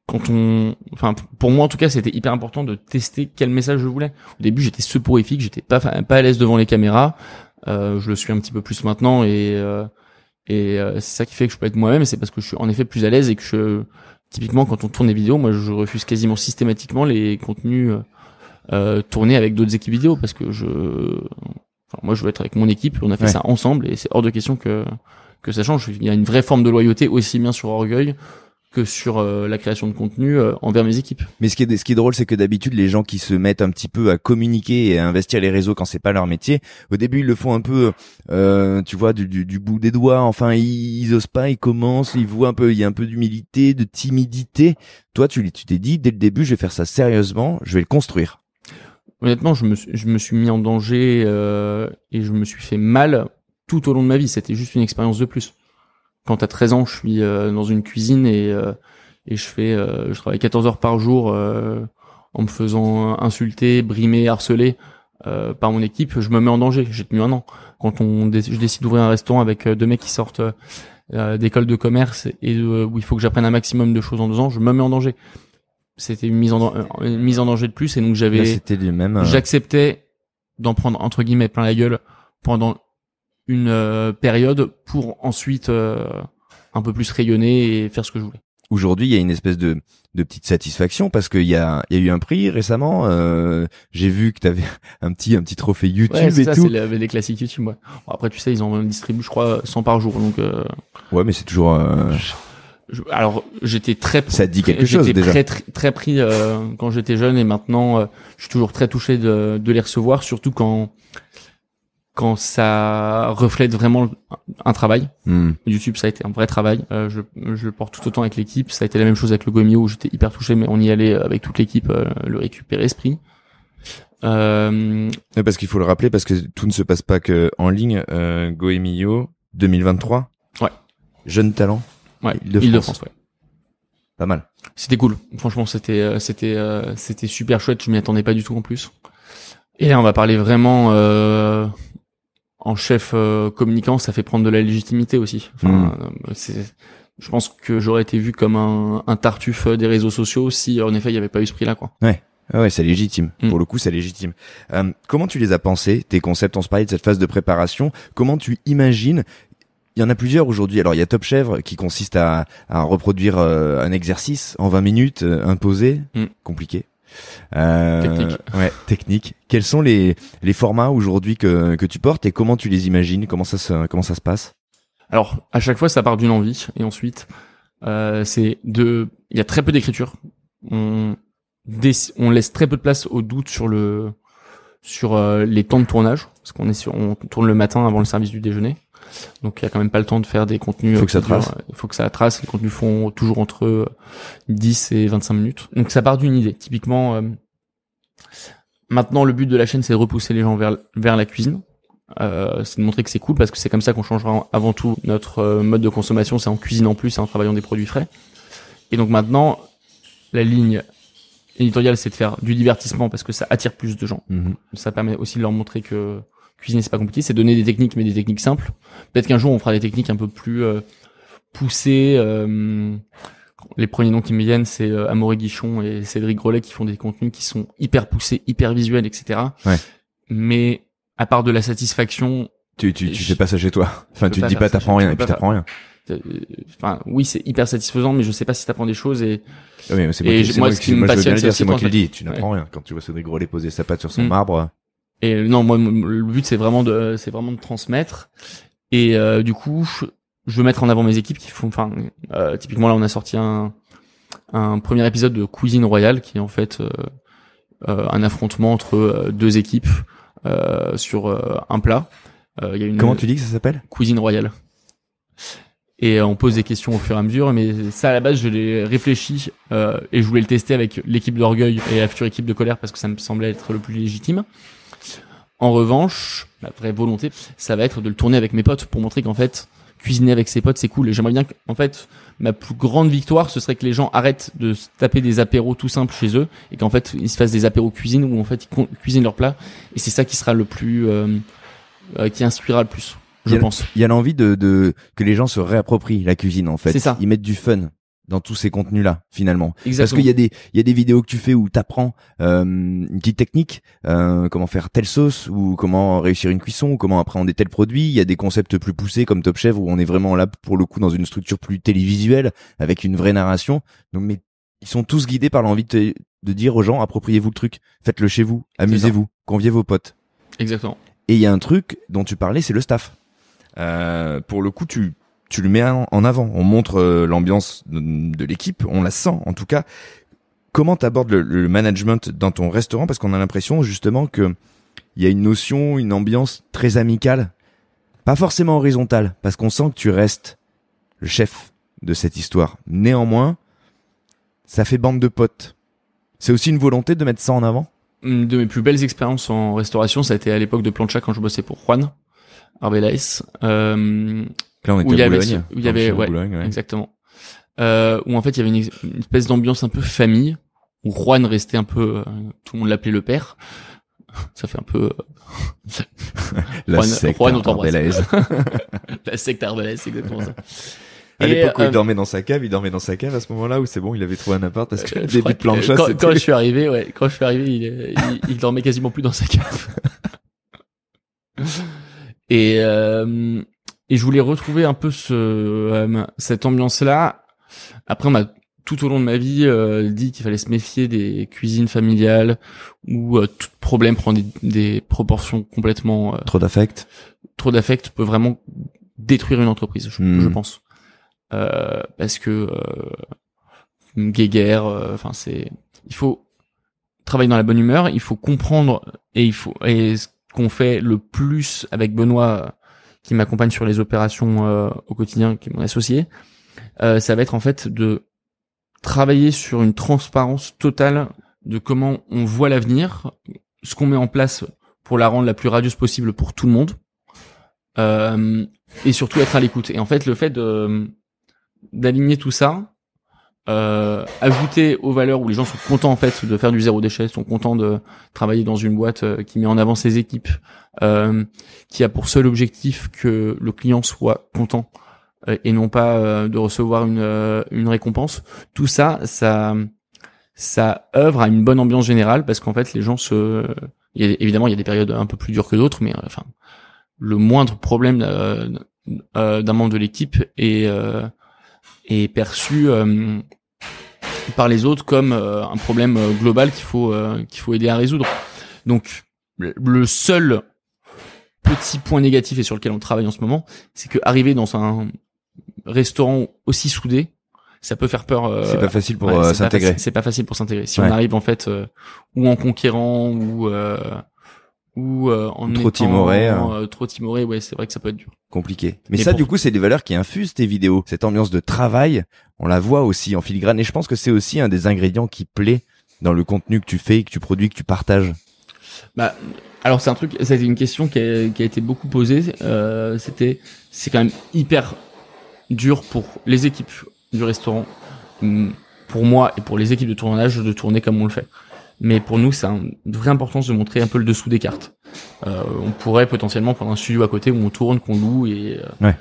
Pour moi, en tout cas, c'était hyper important de tester quel message je voulais. Au début, j'étais soporifique, j'étais pas à l'aise devant les caméras. Je le suis un petit peu plus maintenant, et c'est ça qui fait que je peux être moi-même. C'est parce que je suis en effet plus à l'aise et que typiquement, quand on tourne des vidéos, moi, je refuse quasiment systématiquement les contenus tournés avec d'autres équipes vidéo, parce que moi, je veux être avec mon équipe. On a fait ça ensemble, et c'est hors de question que ça change. Il y a une vraie forme de loyauté aussi bien sur Orgueil que sur la création de contenu envers mes équipes. Mais ce qui est drôle, c'est que d'habitude, les gens qui se mettent un petit peu à communiquer et à investir les réseaux quand c'est pas leur métier, au début ils le font un peu, tu vois, du bout des doigts. Enfin, ils osent pas, ils commencent, ils voient un peu, il y a un peu d'humilité, de timidité. Toi, tu t'es dit dès le début, je vais faire ça sérieusement, je vais le construire. Honnêtement, je me suis mis en danger et je me suis fait mal tout au long de ma vie. C'était juste une expérience de plus. quand t'as 13 ans, je suis dans une cuisine et je travaille 14 heures par jour en me faisant insulter, brimer, harceler par mon équipe, je me mets en danger. J'ai tenu 1 an. Quand je décide d'ouvrir un restaurant avec 2 mecs qui sortent d'école de commerce et où il faut que j'apprenne un maximum de choses en 2 ans, je me mets en danger. C'était une mise en danger de plus, et donc j'acceptais d'en prendre entre guillemets plein la gueule pendant une période pour ensuite un peu plus rayonner et faire ce que je voulais. Aujourd'hui, il y a une espèce de petite satisfaction parce qu'il y a eu un prix récemment. J'ai vu que t'avais un petit trophée YouTube c'est et ça, tout. C'est les classiques YouTube. Ouais. Bon, après, tu sais, ils en distribuent, je crois, 100 par jour. Donc. Ouais, mais c'est toujours. Alors, j'étais très. Ça te dit quelque chose déjà. J'étais très pris quand j'étais jeune, et maintenant, je suis toujours très touché de les recevoir, surtout quand ça reflète vraiment un travail. YouTube, ça a été un vrai travail. Je le porte tout autant avec l'équipe. Ça a été la même chose avec le Gomio où j'étais hyper touché, mais on y allait avec toute l'équipe le récupérer esprit. Parce qu'il faut le rappeler, parce que tout ne se passe pas que en ligne. Goemio 2023. Ouais. Jeune talent. Ouais. Île-de-France, ouais. Pas mal. C'était cool. Franchement, c'était super chouette. Je m'y attendais pas du tout en plus. Et là, on va parler vraiment en chef communicant. Ça fait prendre de la légitimité aussi. Enfin, je pense que j'aurais été vu comme un tartuffe des réseaux sociaux si, en effet, il y avait pas eu ce prix-là, quoi. Ouais, c'est légitime. Pour le coup, c'est légitime. Comment tu les as pensés, tes concepts? On se parlait de cette phase de préparation. Comment tu imagines? Il y en a plusieurs aujourd'hui. Alors, il y a Top Chef qui consiste à reproduire un exercice en 20 minutes, imposé, compliqué. Technique. Ouais, technique. Quels sont les formats aujourd'hui que tu portes et comment tu les imagines? Comment ça se passe? Alors, à chaque fois, ça part d'une envie, et ensuite, il y a très peu d'écriture. On laisse très peu de place au doute sur les temps de tournage, parce on tourne le matin avant le service du déjeuner. Donc il y a quand même pas le temps de faire des contenus. Faut que ça trace. Il faut que ça trace. Les contenus font toujours entre 10 et 25 minutes. Donc ça part d'une idée. Typiquement, maintenant le but de la chaîne, c'est de repousser les gens vers la cuisine. C'est de montrer que c'est cool, parce que c'est comme ça qu'on changera avant tout notre mode de consommation. C'est en cuisinant plus et en travaillant des produits frais. Et donc maintenant, la ligne éditoriale, c'est de faire du divertissement parce que ça attire plus de gens. Ça permet aussi de leur montrer que cuisiner, c'est pas compliqué, c'est donner des techniques, mais des techniques simples. Peut-être qu'un jour on fera des techniques un peu plus poussées. Les premiers noms qui me viennent, c'est Amaury Guichon et Cédric Grolet, qui font des contenus qui sont hyper poussés, hyper visuels, etc. Ouais. Mais à part de la satisfaction, tu fais pas ça chez toi. Enfin, tu te dis pas t'apprends rien, et puis t'apprends rien. Enfin, oui, c'est hyper satisfaisant, mais je sais pas si t'apprends des choses. Et oui, mais c'est moi qui le dis. Tu n'apprends rien quand tu vois Cédric Grolet poser sa patte sur son marbre. Et non, moi, le but, c'est vraiment de transmettre. Et du coup, je veux mettre en avant mes équipes qui font. Enfin, typiquement là, on a sorti un premier épisode de Cuisine Royale, qui est en fait un affrontement entre 2 équipes sur un plat. Comment tu dis que ça s'appelle? Cuisine Royale. Et on pose des questions au fur et à mesure, mais ça à la base je l'ai réfléchi et je voulais le tester avec l'équipe d'Orgueil et la future équipe de Colère, parce que ça me semblait être le plus légitime. En revanche, la vraie volonté, ça va être de le tourner avec mes potes pour montrer qu'en fait, cuisiner avec ses potes, c'est cool. Et j'aimerais bien qu'en fait, ma plus grande victoire, ce serait que les gens arrêtent de se taper des apéros tout simples chez eux et qu'en fait, ils se fassent des apéros cuisine où en fait, ils cuisinent leurs plats. Et c'est ça qui sera le plus, qui inspirera le plus, je pense. Il y a l'envie de que les gens se réapproprient la cuisine, en fait. C'est ça. Ils mettent du fun dans tous ces contenus-là, finalement. Exactement. Parce qu'il y a des vidéos que tu fais où t'apprends une petite technique, comment faire telle sauce, ou comment réussir une cuisson, ou comment appréhender tel produit. Il y a des concepts plus poussés comme Top Chef où on est vraiment là pour le coup dans une structure plus télévisuelle avec une vraie narration. Donc, mais ils sont tous guidés par l'envie de dire aux gens, appropriez-vous le truc, faites-le chez vous, amusez-vous, conviez vos potes. Exactement. Et il y a un truc dont tu parlais, c'est le staff. Pour le coup, tu le mets en avant. On montre l'ambiance de l'équipe, on la sent en tout cas. Comment t'abordes le management dans ton restaurant? Parce qu'on a l'impression justement que il y a une notion, une ambiance très amicale, pas forcément horizontale, parce qu'on sent que tu restes le chef de cette histoire. Néanmoins, ça fait bande de potes. C'est aussi une volonté de mettre ça en avant? Une de mes plus belles expériences en restauration, ça a été à l'époque de Plancha quand je bossais pour Juan Arbeláez. Là, on était où il y à avait, Boulogne. où il y avait, ouais, Boulogne, ouais. exactement. Où en fait il y avait une espèce d'ambiance un peu famille, où Juan restait un peu, tout le monde l'appelait le père. Ça fait un peu La secte arbelaise. La secte arbelaise, c'est exactement ça. À l'époque où il dormait dans sa cave à ce moment-là où c'est bon, il avait trouvé un appart parce que le début de plancha, quand je suis arrivé, il dormait quasiment plus dans sa cave. Et je voulais retrouver un peu cette ambiance-là. Après, on m'a tout au long de ma vie dit qu'il fallait se méfier des cuisines familiales où tout problème prend des proportions complètement trop d'affect peut vraiment détruire une entreprise, je pense, parce que guéguerre, enfin il faut travailler dans la bonne humeur, il faut comprendre et ce qu'on fait le plus avec Benoît qui m'accompagne sur les opérations au quotidien, qui est mon associé, ça va être en fait de travailler sur une transparence totale de comment on voit l'avenir, ce qu'on met en place pour la rendre la plus radieuse possible pour tout le monde, et surtout être à l'écoute. Et en fait, le fait d'aligner tout ça, ajouter aux valeurs où les gens sont contents en fait de faire du zéro déchet, sont contents de travailler dans une boîte qui met en avant ses équipes, qui a pour seul objectif que le client soit content et non pas de recevoir une récompense. Tout ça œuvre à une bonne ambiance générale parce qu'en fait les gens évidemment il y a des périodes un peu plus dures que d'autres, mais enfin le moindre problème d'un membre de l'équipe est perçu par les autres comme un problème global qu'il faut aider à résoudre. Donc le seul petit point négatif et sur lequel on travaille en ce moment, c'est que arriver dans un restaurant aussi soudé, ça peut faire peur. C'est pas facile pour s'intégrer. C'est pas facile pour s'intégrer. Si on arrive en fait ou en conquérant ou en trop timoré. Trop timoré, ouais, c'est vrai que ça peut être dur. Compliqué. Mais ça, du coup, c'est des valeurs qui infusent tes vidéos. Cette ambiance de travail, on la voit aussi en filigrane. Et je pense que c'est aussi un des ingrédients qui plaît dans le contenu que tu fais, que tu produis, que tu partages. Bah, alors c'était une question qui a été beaucoup posée. C'est quand même hyper dur pour les équipes du restaurant, pour moi et pour les équipes de tournage de tourner comme on le fait. Mais pour nous, c'est une vraie importance de montrer un peu le dessous des cartes. On pourrait potentiellement prendre un studio à côté où on tourne, qu'on loue ouais.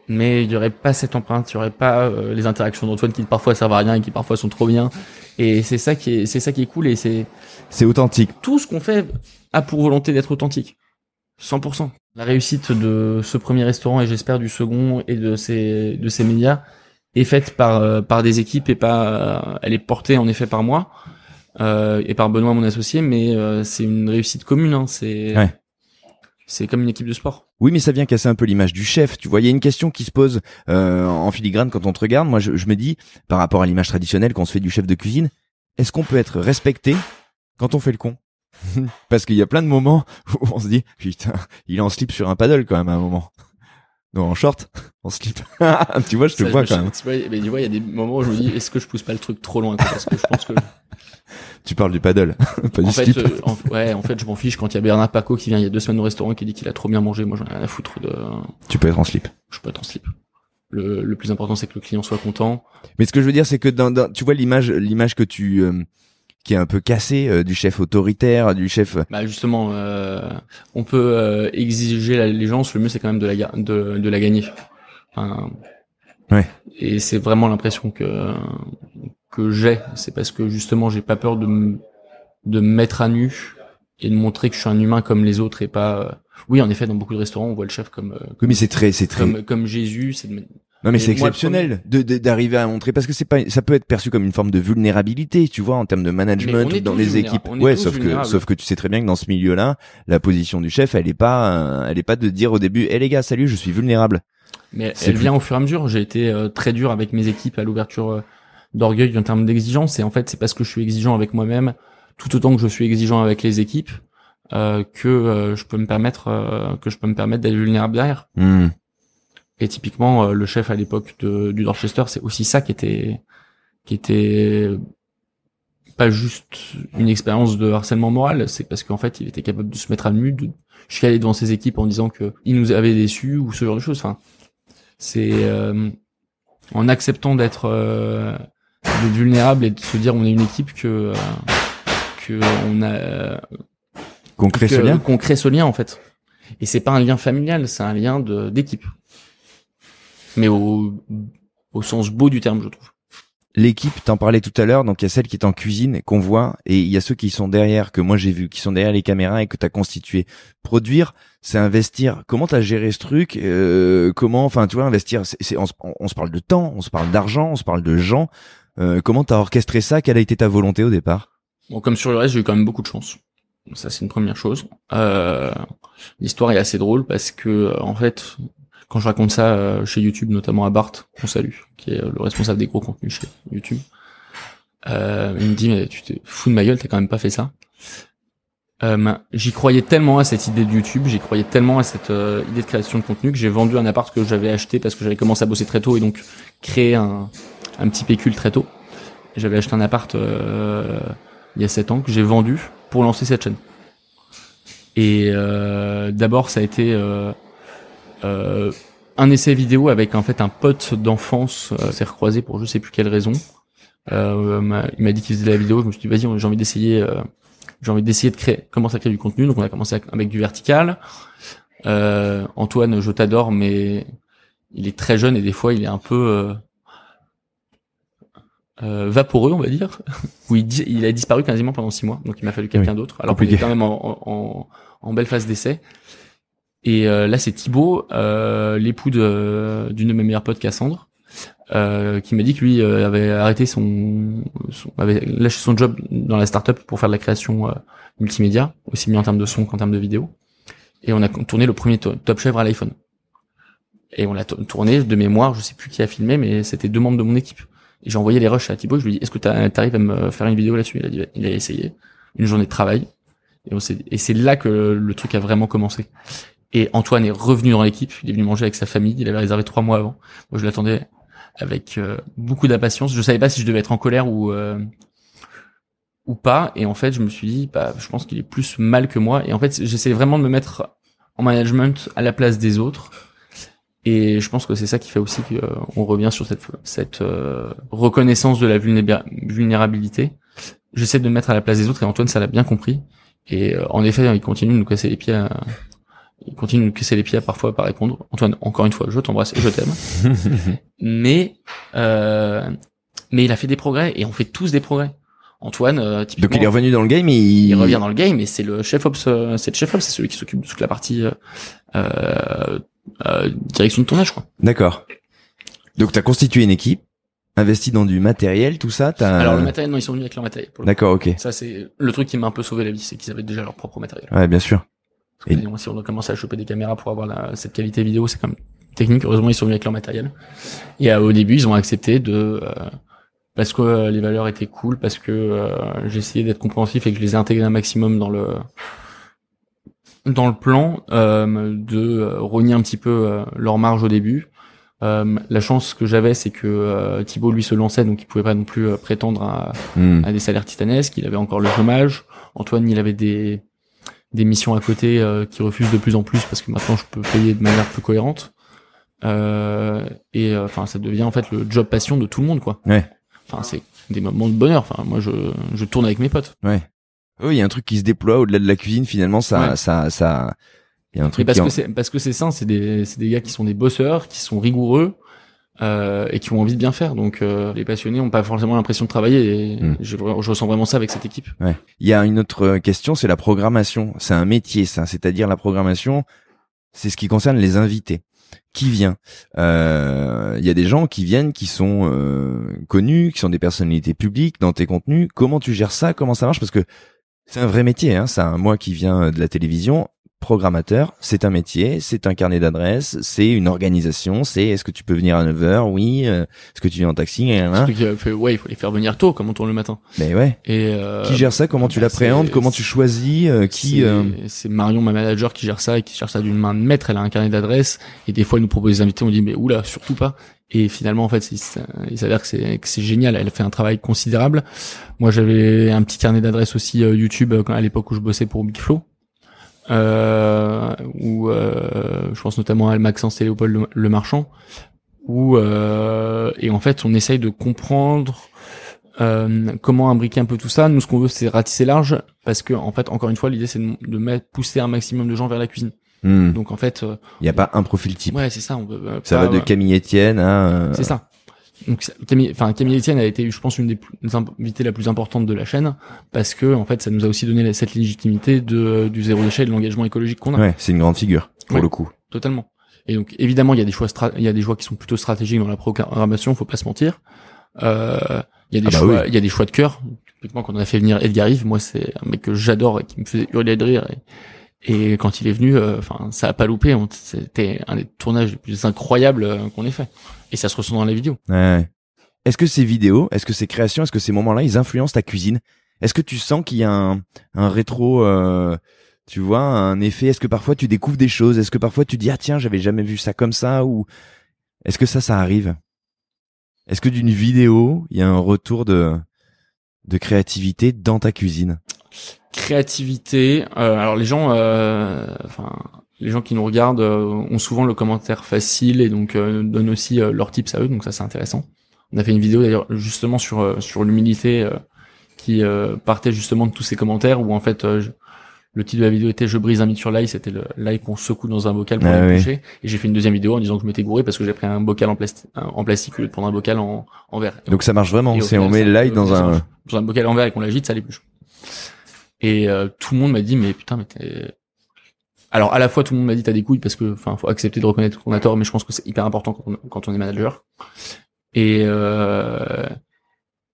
Mais il y aurait pas cette empreinte, il y aurait pas les interactions d'Antoine qui parfois servent à rien et qui parfois sont trop bien. Et c'est ça qui est cool et c'est authentique. Tout ce qu'on fait a pour volonté d'être authentique. 100%. La réussite de ce premier restaurant et j'espère du second et de ces médias est faite par des équipes et pas elle est portée en effet par moi. Et par Benoît mon associé, mais c'est une réussite commune, hein. C'est comme une équipe de sport. Oui, mais ça vient casser un peu l'image du chef. Tu vois, il y a une question qui se pose en filigrane quand on te regarde. Moi, je me dis, par rapport à l'image traditionnelle qu'on se fait du chef de cuisine, est-ce qu'on peut être respecté quand on fait le con? Parce qu'il y a plein de moments où on se dit, putain, il est en slip sur un paddle quand même à un moment. Non, en short, en slip. Tu vois, je te vois quand même. Mais tu vois, il y a des moments où je me dis, est-ce que je pousse pas le truc trop loin, quoi, parce que je pense que tu parles du paddle, pas du slip. En fait, je m'en fiche quand il y a Bernard Paco qui vient il y a 2 semaines au restaurant et qui dit qu'il a trop bien mangé. Moi, j'en ai rien à foutre de. Tu peux être en slip. Je peux être en slip. Le plus important, c'est que le client soit content. Mais ce que je veux dire, c'est que tu vois l'image que tu qui est un peu cassée du chef autoritaire, du chef. Bah justement, on peut exiger l'allégeance. Le mieux, c'est quand même de la gagner. Enfin, ouais. Et c'est vraiment l'impression que j'ai, c'est parce que justement j'ai pas peur de me mettre à nu et de montrer que je suis un humain comme les autres et pas oui en effet dans beaucoup de restaurants on voit le chef comme oui, mais c'est très comme Jésus, non mais c'est exceptionnel d'arriver à montrer parce que ça peut être perçu comme une forme de vulnérabilité, tu vois, en termes de management dans les équipes. Ouais, sauf que tu sais très bien que dans ce milieu-là, la position du chef, elle est pas de dire au début les gars, salut, je suis vulnérable. Mais elle vient au fur et à mesure. J'ai été très dur avec mes équipes à l'ouverture d'Orgueil en termes d'exigence, et en fait c'est parce que je suis exigeant avec moi-même tout autant que je suis exigeant avec les équipes que je peux me permettre d'être vulnérable derrière. Et typiquement le chef à l'époque du Dorchester, c'est aussi ça qui était pas juste une expérience de harcèlement moral, c'est parce qu'en fait il était capable de se mettre à nu, de chialer devant ses équipes en disant que il nous avait déçus ou ce genre de choses. Enfin, C'est en acceptant d'être vulnérable et de se dire on est une équipe que on a qu'on crée ce lien. Qu'on crée ce lien en fait. Et c'est pas un lien familial, c'est un lien d'équipe. Mais au sens beau du terme, je trouve. L'équipe, t'en parlais tout à l'heure, donc il y a celle qui est en cuisine qu'on voit, et il y a ceux qui sont derrière, que moi j'ai vu, qui sont derrière les caméras et que t'as constitué. Produire, c'est investir. Comment t'as géré ce truc? Comment, enfin, tu vois, investir, on se parle de temps, on se parle d'argent, on se parle de gens. Comment t'as orchestré ça? Quelle a été ta volonté au départ? Bon, comme sur le reste, j'ai eu quand même beaucoup de chance. Ça, c'est une première chose. L'histoire est assez drôle parce que, en fait, quand je raconte ça chez YouTube, notamment à Bart, qu'on salue, qui est le responsable des gros contenus chez YouTube, il me dit mais tu te fous de ma gueule, t'as quand même pas fait ça. J'y croyais tellement à cette idée de YouTube, j'y croyais tellement à cette idée de création de contenu que j'ai vendu un appart que j'avais acheté parce que j'avais commencé à bosser très tôt et donc créé un petit pécule très tôt. J'avais acheté un appart il y a 7 ans que j'ai vendu pour lancer cette chaîne. Et d'abord ça a été un essai vidéo avec en fait un pote d'enfance s'est recroisé pour je sais plus quelle raison. Il m'a dit qu'il faisait de la vidéo, je me suis dit vas-y, j'ai envie d'essayer de commencer à créer du contenu. Donc on a commencé avec du vertical. Antoine, je t'adore, mais il est très jeune et des fois il est un peu vaporeux, on va dire. Où il a disparu quasiment pendant 6 mois, donc il m'a fallu quelqu'un d'autre. Alors qu'il est quand même en belle phase d'essai. Et là, c'est Thibaut, l'époux d'une de mes meilleures potes, Cassandre, qui m'a dit que lui avait arrêté avait lâché son job dans la startup pour faire de la création multimédia, aussi bien en termes de son qu'en termes de vidéo. Et on a tourné le premier Top Chef à l'iPhone. Et on l'a tourné de mémoire, je sais plus qui a filmé, mais c'était 2 membres de mon équipe. Et j'ai envoyé les rushs à Thibaut, je lui ai dit, est-ce que t'arrives à me faire une vidéo là-dessus? Il a essayé. Une journée de travail. Et c'est là que le truc a vraiment commencé. Et Antoine est revenu dans l'équipe, il est venu manger avec sa famille, il avait réservé 3 mois avant. Moi, je l'attendais avec beaucoup d'impatience. Je savais pas si je devais être en colère ou pas. Et en fait, je me suis dit, je pense qu'il est plus mal que moi. Et en fait, j'essaie vraiment de me mettre en management à la place des autres. Et je pense que c'est ça qui fait aussi qu'on revient sur cette reconnaissance de la vulnérabilité. J'essaie de me mettre à la place des autres et Antoine, ça l'a bien compris. Et en effet, il continue de nous casser les pieds parfois à pas répondre. Antoine, encore une fois, je t'embrasse et je t'aime. mais il a fait des progrès et on fait tous des progrès. Antoine, typiquement. Donc il est revenu dans le game et il revient dans le game et c'est le chef ops, c'est celui qui s'occupe de toute la partie direction de tournage, quoi. D'accord. Donc t'as constitué une équipe, investi dans du matériel, tout ça, Alors le matériel, non, ils sont venus avec leur matériel. D'accord, ok. Ça c'est le truc qui m'a un peu sauvé la vie, c'est qu'ils avaient déjà leur propre matériel. Ouais, bien sûr. Et si on doit commencer à choper des caméras pour avoir cette qualité vidéo, c'est quand même technique. Heureusement, ils sont venus avec leur matériel. Et au début, ils ont accepté parce que les valeurs étaient cool, parce que j'ai essayé d'être compréhensif et que je les ai intégrés un maximum dans le plan, de rogner un petit peu leur marge au début. La chance que j'avais, c'est que Thibaut lui se lançait, donc il pouvait pas non plus prétendre à des salaires titanesques. Il avait encore le chômage. Antoine, il avait des missions à côté qui refusent de plus en plus parce que maintenant je peux payer de manière plus cohérente. Enfin, ça devient en fait le job passion de tout le monde, quoi. Ouais. Enfin, c'est des moments de bonheur. Enfin, moi, je tourne avec mes potes. Ouais. Oui, il y a un truc qui se déploie au-delà de la cuisine. Finalement, ça, il y a un truc. Parce que c'est ça, c'est des gars qui sont des bosseurs, qui sont rigoureux. Et qui ont envie de bien faire. Donc les passionnés ont pas forcément l'impression de travailler et je ressens vraiment ça avec cette équipe. Ouais. Il y a une autre question, c'est la programmation. C'est un métier, ça. C'est-à-dire la programmation, c'est ce qui concerne les invités. Qui vient? Il y a des gens qui viennent, qui sont connus, qui sont des personnalités publiques dans tes contenus. Comment tu gères ça? Comment ça marche? Parce que c'est un vrai métier, hein. Ça, moi qui viens de la télévision, programmateur, c'est un métier, c'est un carnet d'adresses, c'est une organisation, c'est est-ce que tu peux venir à 9h? Oui. Est-ce que tu viens en taxi? Ouais, il faut les faire venir tôt, comme on tourne le matin. Mais ouais. Et qui gère ça? Comment tu l'appréhendes? Comment tu choisis? C'est Marion, ma manager, qui gère ça et qui gère ça d'une main de maître. Elle a un carnet d'adresses et des fois elle nous propose des invités, on dit mais oula, surtout pas. Et finalement, en fait, il s'avère que c'est génial. Elle fait un travail considérable. Moi, j'avais un petit carnet d'adresses aussi YouTube à l'époque où je bossais pour Big Flow. où je pense notamment à Maxence et Léopold le Marchand, où et en fait on essaye de comprendre comment imbriquer un peu tout ça. Nous, ce qu'on veut, c'est ratisser large, parce que en fait, encore une fois, l'idée c'est de pousser un maximum de gens vers la cuisine. Donc en fait, il y a pas un profil type. Ouais, c'est ça. On veut ça va de Camille Etienne à. C'est ça. Donc Camille Etienne a été, je pense, une des invitées la plus importante de la chaîne, parce que en fait, ça nous a aussi donné cette légitimité du zéro déchet et de l'engagement écologique qu'on a. Ouais, c'est une grande figure pour le coup. Totalement. Et donc évidemment, il y a des choix qui sont plutôt stratégiques dans la programmation. Faut pas se mentir. Il y a des choix, il y a des choix de cœur. Typiquement, quand on a fait venir Edgar Yves, moi, c'est un mec que j'adore et qui me faisait hurler de rire. Et quand il est venu, ça a pas loupé. C'était un des tournages les plus incroyables qu'on ait fait. Et ça se ressent dans les vidéos. Ouais. Est-ce que ces vidéos, est-ce que ces créations, est-ce que ces moments-là, ils influencent ta cuisine? Est-ce que tu sens qu'il y a un rétro, tu vois, un effet? Est-ce que parfois tu découvres des choses? Est-ce que parfois tu dis ah tiens, j'avais jamais vu ça comme ça? Ou est-ce que ça arrive? Est-ce que d'une vidéo, il y a un retour de créativité dans ta cuisine? Créativité. Alors les gens qui nous regardent ont souvent le commentaire facile et donc donnent aussi leurs tips à eux. Donc ça, c'est intéressant. On a fait une vidéo d'ailleurs justement sur l'humilité qui partait justement de tous ces commentaires où en fait le titre de la vidéo était « Je brise un mythe sur l'ail », c'était l'ail qu'on secoue dans un bocal pour le boucher. Et j'ai fait une deuxième vidéo en disant que je m'étais gouré parce que j'ai pris un bocal en plastique au lieu de prendre un bocal en verre. Donc ça marche vraiment, c'est on met l'ail dans un bocal en verre et qu'on l'agite, ça l'épluche. Et tout le monde m'a dit « Mais putain, mais t'es... » Alors à la fois tout le monde m'a dit « T'as des couilles » parce que faut accepter de reconnaître qu'on a tort, mais je pense que c'est hyper important quand on est manager.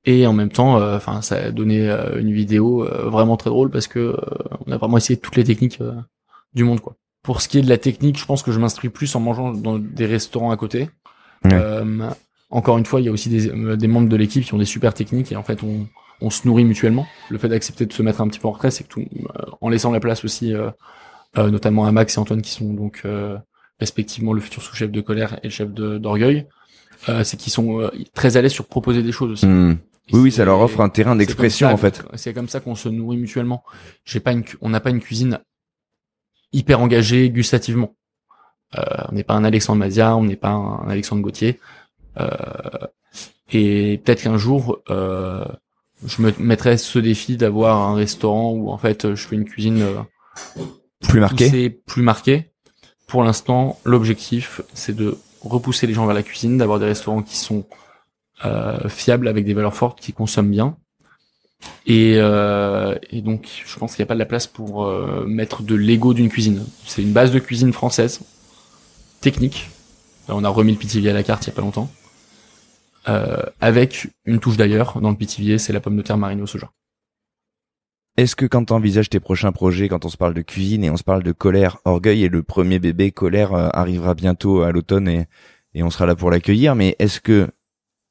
Et en même temps, ça a donné une vidéo vraiment très drôle parce que on a vraiment essayé toutes les techniques du monde, quoi. Pour ce qui est de la technique, je pense que je m'instruis plus en mangeant dans des restaurants à côté. Ouais. Encore une fois, il y a aussi des membres de l'équipe qui ont des super techniques et en fait, on se nourrit mutuellement. Le fait d'accepter de se mettre un petit peu en retrait, c'est que en laissant la place aussi, notamment à Max et Antoine qui sont donc respectivement le futur sous-chef de Colère et le chef d'Orgueil, c'est qu'ils sont très à l'aise sur proposer des choses aussi. Oui, ça leur offre un terrain d'expression en fait. C'est comme ça qu'on se nourrit mutuellement. On n'a pas une cuisine hyper engagée gustativement. On n'est pas un Alexandre Mazia, on n'est pas un Alexandre Gauthier. Et peut-être qu'un jour, je me mettrais ce défi d'avoir un restaurant où en fait je fais une cuisine plus marquée. Pour l'instant, l'objectif c'est de repousser les gens vers la cuisine, d'avoir des restaurants qui sont fiables avec des valeurs fortes, qui consomment bien. Et donc, je pense qu'il n'y a pas de la place pour mettre de l'ego d'une cuisine. C'est une base de cuisine française, technique. On a remis le pithiviers à la carte il y a pas longtemps. Avec une touche d'ailleurs. Dans le pithiviers, c'est la pomme de terre marinée au soja. Est-ce que quand tu envisages tes prochains projets, quand on se parle de cuisine et on se parle de Colère, Orgueil et le premier bébé Colère arrivera bientôt à l'automne et on sera là pour l'accueillir, mais est-ce que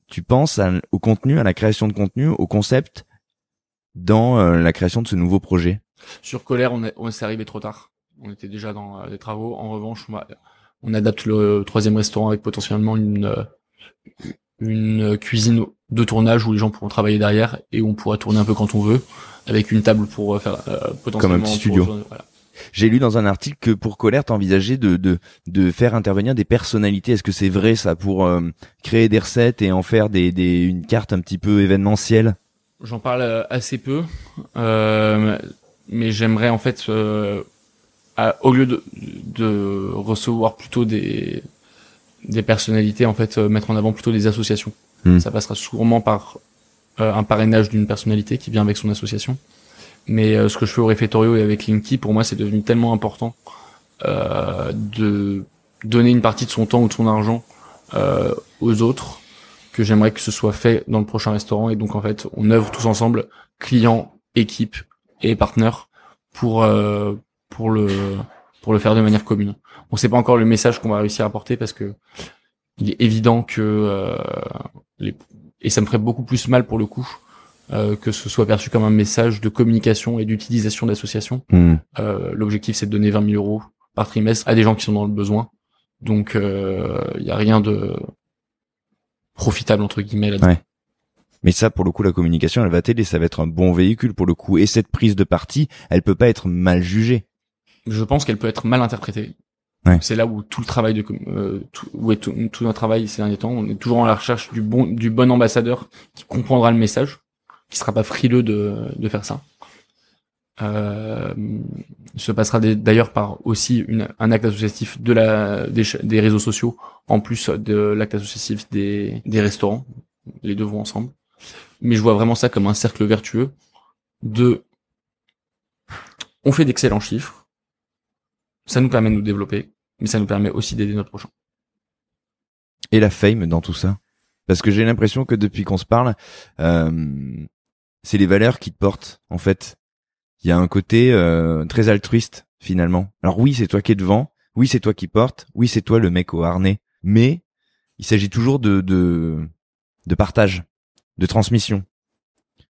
tu penses au contenu, à la création de contenu, au concept dans la création de ce nouveau projet? Sur Colère, on s'est arrivé trop tard. On était déjà dans des travaux. En revanche, on adapte le troisième restaurant avec potentiellement une cuisine de tournage où les gens pourront travailler derrière et où on pourra tourner un peu quand on veut, avec une table pour faire potentiellement comme un petit studio. Voilà. J'ai lu dans un article que pour Colère, t'envisageais de faire intervenir des personnalités. Est-ce que c'est vrai ça, pour créer des recettes et en faire une carte un petit peu événementielle? J'en parle assez peu, mais j'aimerais en fait, au lieu de recevoir plutôt des personnalités, en fait, mettre en avant plutôt des associations. Ça passera sûrement par un parrainage d'une personnalité qui vient avec son association. Mais ce que je fais au réfectorio et avec Linky, pour moi, c'est devenu tellement important de donner une partie de son temps ou de son argent aux autres, que j'aimerais que ce soit fait dans le prochain restaurant. Et donc, en fait, on œuvre tous ensemble, clients, équipe et partenaires, pour le faire de manière commune. On sait pas encore le message qu'on va réussir à porter parce que il est évident que et ça me ferait beaucoup plus mal pour le coup que ce soit perçu comme un message de communication et d'utilisation d'association. L'objectif, c'est de donner 20 000 euros par trimestre à des gens qui sont dans le besoin. Donc, il y a rien de profitable entre guillemets là-dedans. Ouais. Mais ça, pour le coup, la communication, elle va t'aider. Ça va être un bon véhicule pour le coup. Et cette prise de parti, elle peut pas être mal jugée. Je pense qu'elle peut être mal interprétée. Ouais. C'est là où tout le travail tout notre travail ces derniers temps, on est toujours à la recherche du bon ambassadeur qui comprendra le message, qui sera pas frileux de faire ça. Se passera d'ailleurs par aussi un acte associatif des réseaux sociaux, en plus de l'acte associatif des restaurants. Les deux vont ensemble. Mais je vois vraiment ça comme un cercle vertueux on fait d'excellents chiffres, ça nous permet de nous développer, mais ça nous permet aussi d'aider notre prochain. Et la fame dans tout ça? Parce que j'ai l'impression que depuis qu'on se parle, c'est les valeurs qui te portent, en fait. Il y a un côté très altruiste, finalement. Alors oui, c'est toi qui es devant, oui, c'est toi qui portes, oui, c'est toi le mec au harnais, mais il s'agit toujours de partage, de transmission.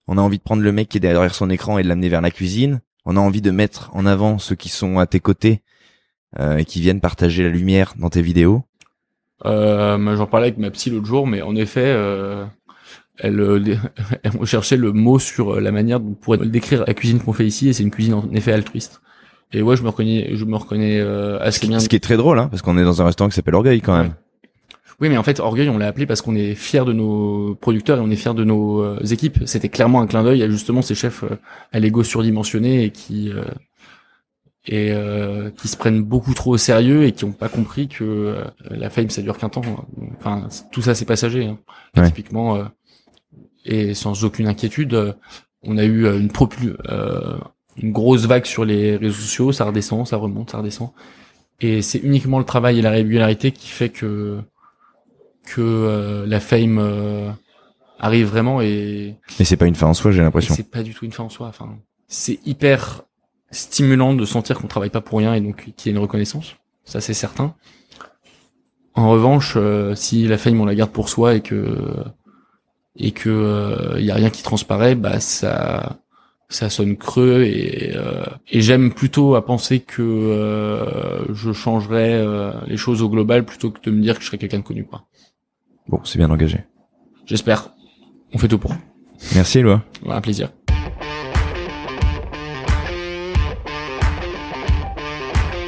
On a envie de prendre le mec qui est derrière son écran et de l'amener vers la cuisine. On a envie de mettre en avant ceux qui sont à tes côtés et qui viennent partager la lumière dans tes vidéos. J'en parlais avec ma psy l'autre jour, mais en effet, elle cherchait le mot sur la manière dont on pourrait décrire la cuisine qu'on fait ici, et c'est une cuisine en effet altruiste. Et ouais, je me reconnais assez bien. Ce qui est très drôle, hein, parce qu'on est dans un restaurant qui s'appelle Orgueil quand même. Ouais. Oui, mais en fait, Orgueil, on l'a appelé parce qu'on est fiers de nos producteurs et on est fiers de nos équipes. C'était clairement un clin d'œil à justement ces chefs à l'ego surdimensionné et qui se prennent beaucoup trop au sérieux et qui ont pas compris que la fame ça dure qu'un temps. Enfin, tout ça c'est passager. Hein. Ouais. Typiquement, et sans aucune inquiétude, on a eu une grosse vague sur les réseaux sociaux. Ça redescend, ça remonte, ça redescend. Et c'est uniquement le travail et la régularité qui fait que la fame arrive vraiment. Et c'est pas une fin en soi, j'ai l'impression. C'est pas du tout une fin en soi. Enfin, c'est hyper stimulant de sentir qu'on travaille pas pour rien et donc qu'il y a une reconnaissance. Ça, c'est certain. En revanche, si la fame on la garde pour soi et que y a rien qui transparaît, bah ça sonne creux et j'aime plutôt à penser que je changerais les choses au global plutôt que de me dire que je serais quelqu'un de connu, quoi. Bon, c'est bien engagé. J'espère. On fait tout pour. Merci, Éloi. Ouais, un plaisir.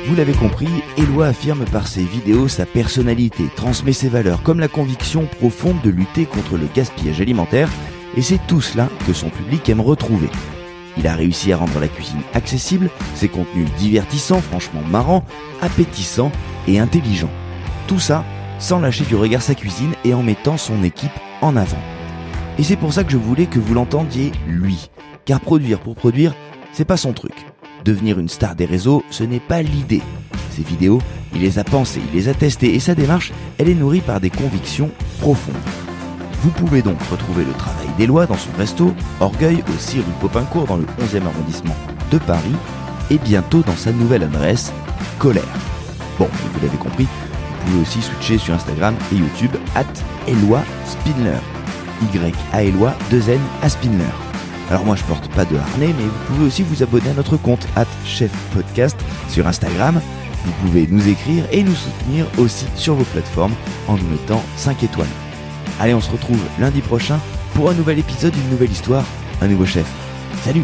Vous l'avez compris, Éloi affirme par ses vidéos sa personnalité, transmet ses valeurs, comme la conviction profonde de lutter contre le gaspillage alimentaire, et c'est tout cela que son public aime retrouver. Il a réussi à rendre la cuisine accessible, ses contenus divertissants, franchement marrants, appétissants et intelligents. Tout ça sans lâcher du regard sa cuisine et en mettant son équipe en avant. Et c'est pour ça que je voulais que vous l'entendiez lui, car produire pour produire, c'est pas son truc. Devenir une star des réseaux, ce n'est pas l'idée. Ses vidéos, il les a pensées, il les a testées et sa démarche, elle est nourrie par des convictions profondes. Vous pouvez donc retrouver le travail d'Éloi dans son resto, Orgueil au 6 rue Popincourt dans le 11e arrondissement de Paris et bientôt dans sa nouvelle adresse, Colère. Bon, vous l'avez compris, vous pouvez aussi switcher sur Instagram et YouTube @EloiSpindler. Y-A-Éloi 2N à Spindler. Alors moi je porte pas de harnais, mais vous pouvez aussi vous abonner à notre compte @chefpodcast sur Instagram. Vous pouvez nous écrire et nous soutenir aussi sur vos plateformes en nous mettant 5 étoiles. Allez, on se retrouve lundi prochain pour un nouvel épisode, une nouvelle histoire, un nouveau chef. Salut!